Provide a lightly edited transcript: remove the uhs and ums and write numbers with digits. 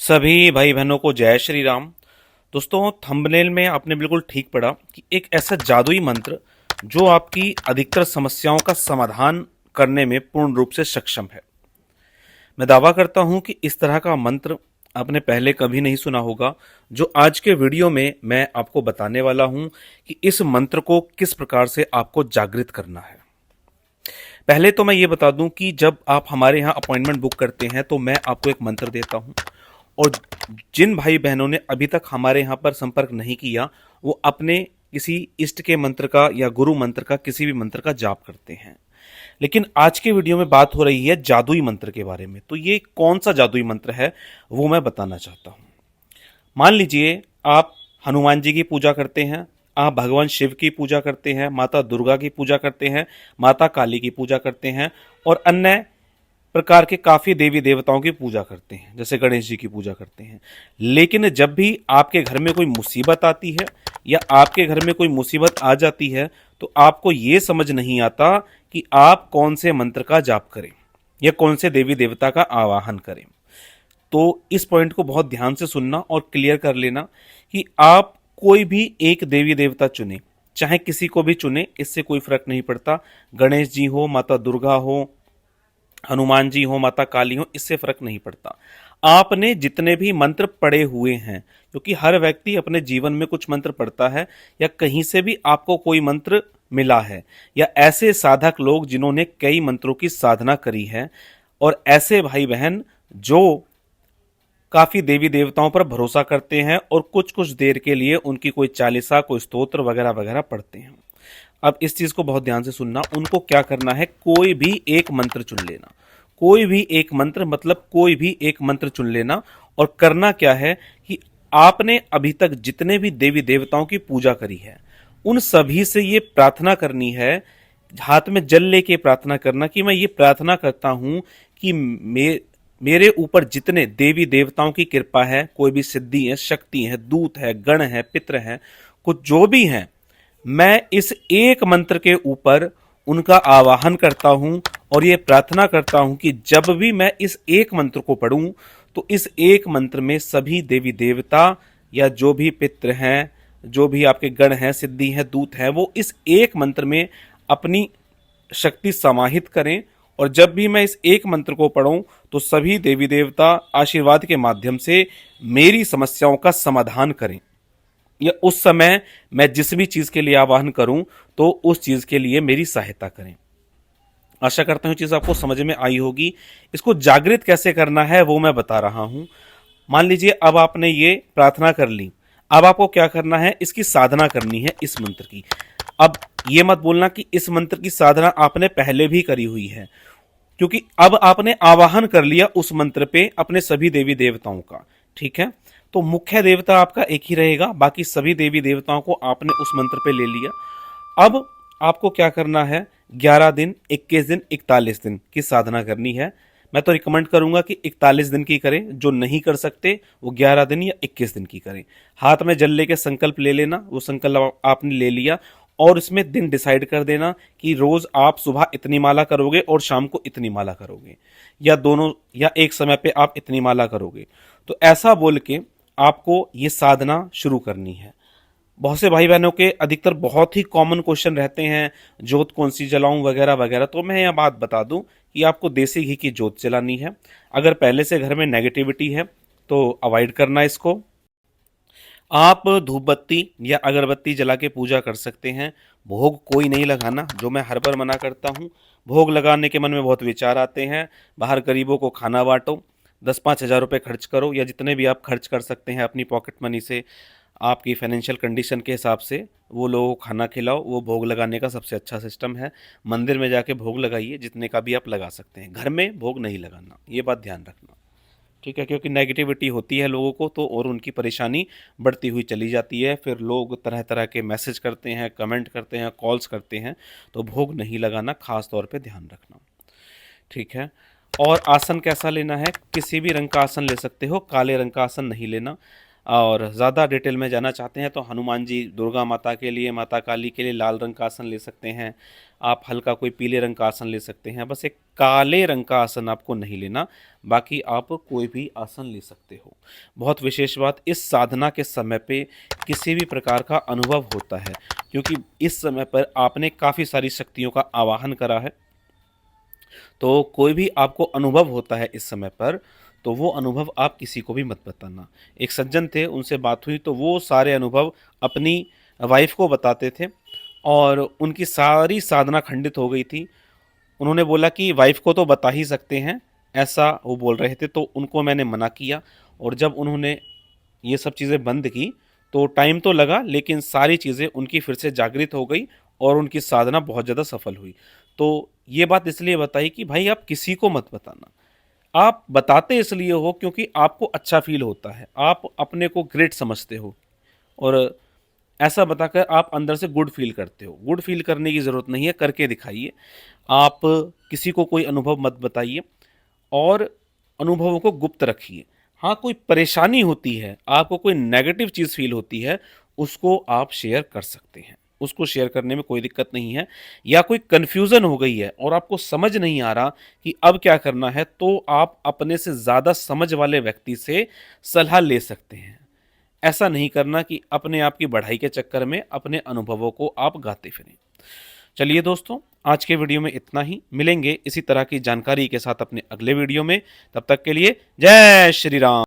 सभी भाई बहनों को जय श्री राम। दोस्तों, थंबनेल में आपने बिल्कुल ठीक पढ़ा कि एक ऐसा जादुई मंत्र जो आपकी अधिकतर समस्याओं का समाधान करने में पूर्ण रूप से सक्षम है। मैं दावा करता हूं कि इस तरह का मंत्र आपने पहले कभी नहीं सुना होगा। जो आज के वीडियो में मैं आपको बताने वाला हूं कि इस मंत्र को किस प्रकार से आपको जागृत करना है। पहले तो मैं ये बता दूं कि जब आप हमारे यहाँ अपॉइंटमेंट बुक करते हैं तो मैं आपको एक मंत्र देता हूं, और जिन भाई बहनों ने अभी तक हमारे यहाँ पर संपर्क नहीं किया वो अपने किसी इष्ट के मंत्र का या गुरु मंत्र का किसी भी मंत्र का जाप करते हैं। लेकिन आज के वीडियो में बात हो रही है जादुई मंत्र के बारे में। तो ये कौन सा जादुई मंत्र है वो मैं बताना चाहता हूं। मान लीजिए आप हनुमान जी की पूजा करते हैं, आप भगवान शिव की पूजा करते हैं, माता दुर्गा की पूजा करते हैं, माता काली की पूजा करते हैं और अन्य प्रकार के काफी देवी देवताओं की पूजा करते हैं, जैसे गणेश जी की पूजा करते हैं। लेकिन जब भी आपके घर में कोई मुसीबत आती है या आपके घर में कोई मुसीबत आ जाती है तो आपको ये समझ नहीं आता कि आप कौन से मंत्र का जाप करें या कौन से देवी देवता का आवाहन करें। तो इस पॉइंट को बहुत ध्यान से सुनना और क्लियर कर लेना कि आप कोई भी एक देवी देवता चुने, चाहे किसी को भी चुने, इससे कोई फर्क नहीं पड़ता। गणेश जी हो, माता दुर्गा हो, हनुमान जी हो, माता काली हो, इससे फर्क नहीं पड़ता। आपने जितने भी मंत्र पढ़े हुए हैं, क्योंकि हर व्यक्ति अपने जीवन में कुछ मंत्र पढ़ता है या कहीं से भी आपको कोई मंत्र मिला है, या ऐसे साधक लोग जिन्होंने कई मंत्रों की साधना करी है, और ऐसे भाई बहन जो काफी देवी देवताओं पर भरोसा करते हैं और कुछ कुछ देर के लिए उनकी कोई चालीसा, कोई स्तोत्र वगैरह वगैरह पढ़ते हैं। अब इस चीज को बहुत ध्यान से सुनना। उनको क्या करना है, कोई भी एक मंत्र चुन लेना। कोई भी एक मंत्र मतलब कोई भी एक मंत्र चुन लेना। और करना क्या है कि आपने अभी तक जितने भी देवी देवताओं की पूजा करी है उन सभी से ये प्रार्थना करनी है, हाथ में जल लेके प्रार्थना करना कि मैं ये प्रार्थना करता हूं कि मेरे ऊपर जितने देवी देवताओं की कृपा है, कोई भी सिद्धि है, शक्ति है, दूत है, गण है, पित्र है, कुछ जो भी है, मैं इस एक मंत्र के ऊपर उनका आवाहन करता हूं और ये प्रार्थना करता हूं कि जब भी मैं इस एक मंत्र को पढ़ूं तो इस एक मंत्र में सभी देवी देवता या जो भी पित्र हैं, जो भी आपके गण हैं, सिद्धि हैं, दूत हैं, वो इस एक मंत्र में अपनी शक्ति समाहित करें। और जब भी मैं इस एक मंत्र को पढ़ूं तो सभी देवी देवता आशीर्वाद के माध्यम से मेरी समस्याओं का समाधान करें, या उस समय मैं जिस भी चीज के लिए आवाहन करूं तो उस चीज के लिए मेरी सहायता करें। आशा करता हूं चीज आपको समझ में आई होगी। इसको जागृत कैसे करना है वो मैं बता रहा हूं। मान लीजिए अब आपने ये प्रार्थना कर ली, अब आपको क्या करना है, इसकी साधना करनी है इस मंत्र की। अब ये मत बोलना कि इस मंत्र की साधना आपने पहले भी करी हुई है, क्योंकि अब आपने आवाहन कर लिया उस मंत्र पे अपने सभी देवी देवताओं का। ठीक है, तो मुख्य देवता आपका एक ही रहेगा, बाकी सभी देवी देवताओं को आपने उस मंत्र पे ले लिया। अब आपको क्या करना है, 11 दिन, 21 दिन, 41 दिन की साधना करनी है। मैं तो रिकमेंड करूंगा कि 41 दिन की करें, जो नहीं कर सकते वो 11 दिन या 21 दिन की करें। हाथ में जल लेके संकल्प ले लेना, वो संकल्प आपने ले लिया और इसमें दिन डिसाइड कर देना कि रोज आप सुबह इतनी माला करोगे और शाम को इतनी माला करोगे, या दोनों, या एक समय पे आप इतनी माला करोगे। तो ऐसा बोल के आपको ये साधना शुरू करनी है। बहुत से भाई बहनों के अधिकतर बहुत ही कॉमन क्वेश्चन रहते हैं, जोत कौन सी जलाऊं वगैरह वगैरह। तो मैं यह बात बता दूं कि आपको देसी घी की जोत जलानी है। अगर पहले से घर में नेगेटिविटी है तो अवॉइड करना इसको। आप धूप बत्ती या अगरबत्ती जला के पूजा कर सकते हैं। भोग कोई नहीं लगाना, जो मैं हर बार मना करता हूँ। भोग लगाने के मन में बहुत विचार आते हैं। बाहर गरीबों को खाना बांटो, 10-5 हज़ार रुपये खर्च करो, या जितने भी आप खर्च कर सकते हैं अपनी पॉकेट मनी से, आपकी फाइनेंशियल कंडीशन के हिसाब से वो लोगों को खाना खिलाओ। वो भोग लगाने का सबसे अच्छा सिस्टम है। मंदिर में जाके भोग लगाइए, जितने का भी आप लगा सकते हैं। घर में भोग नहीं लगाना, ये बात ध्यान रखना। ठीक है, क्योंकि नेगेटिविटी होती है लोगों को तो, और उनकी परेशानी बढ़ती हुई चली जाती है। फिर लोग तरह तरह के मैसेज करते हैं, कमेंट करते हैं, कॉल्स करते हैं। तो भोग नहीं लगाना, खास तौर पे ध्यान रखना। ठीक है, और आसन कैसा लेना है, किसी भी रंग का आसन ले सकते हो, काले रंग का आसन नहीं लेना। और ज़्यादा डिटेल में जाना चाहते हैं तो हनुमान जी, दुर्गा माता के लिए, माता काली के लिए लाल रंग का आसन ले सकते हैं। आप हल्का कोई पीले रंग का आसन ले सकते हैं, बस एक काले रंग का आसन आपको नहीं लेना, बाकी आप कोई भी आसन ले सकते हो। बहुत विशेष बात, इस साधना के समय पे किसी भी प्रकार का अनुभव होता है, क्योंकि इस समय पर आपने काफ़ी सारी शक्तियों का आवाहन करा है, तो कोई भी आपको अनुभव होता है इस समय पर, तो वो अनुभव आप किसी को भी मत बताना। एक सज्जन थे, उनसे बात हुई तो वो सारे अनुभव अपनी वाइफ़ को बताते थे और उनकी सारी साधना खंडित हो गई थी। उन्होंने बोला कि वाइफ़ को तो बता ही सकते हैं, ऐसा वो बोल रहे थे, तो उनको मैंने मना किया और जब उन्होंने ये सब चीज़ें बंद की, तो टाइम तो लगा लेकिन सारी चीज़ें उनकी फिर से जागृत हो गई और उनकी साधना बहुत ज़्यादा सफल हुई। तो ये बात इसलिए बताई कि भाई आप किसी को मत बताना। आप बताते इसलिए हो क्योंकि आपको अच्छा फ़ील होता है, आप अपने को ग्रेट समझते हो और ऐसा बताकर आप अंदर से गुड फ़ील करते हो। गुड फ़ील करने की ज़रूरत नहीं है, करके दिखाइए। आप किसी को कोई अनुभव मत बताइए और अनुभवों को गुप्त रखिए। हाँ, कोई परेशानी होती है, आपको कोई नेगेटिव चीज़ फ़ील होती है, उसको आप शेयर कर सकते हैं। उसको शेयर करने में कोई दिक्कत नहीं है, या कोई कन्फ्यूज़न हो गई है और आपको समझ नहीं आ रहा कि अब क्या करना है, तो आप अपने से ज़्यादा समझ वाले व्यक्ति से सलाह ले सकते हैं। ऐसा नहीं करना कि अपने आप की बढ़ाई के चक्कर में अपने अनुभवों को आप गाते फिरें। चलिए दोस्तों, आज के वीडियो में इतना ही। मिलेंगे इसी तरह की जानकारी के साथ अपने अगले वीडियो में। तब तक के लिए जय श्री राम।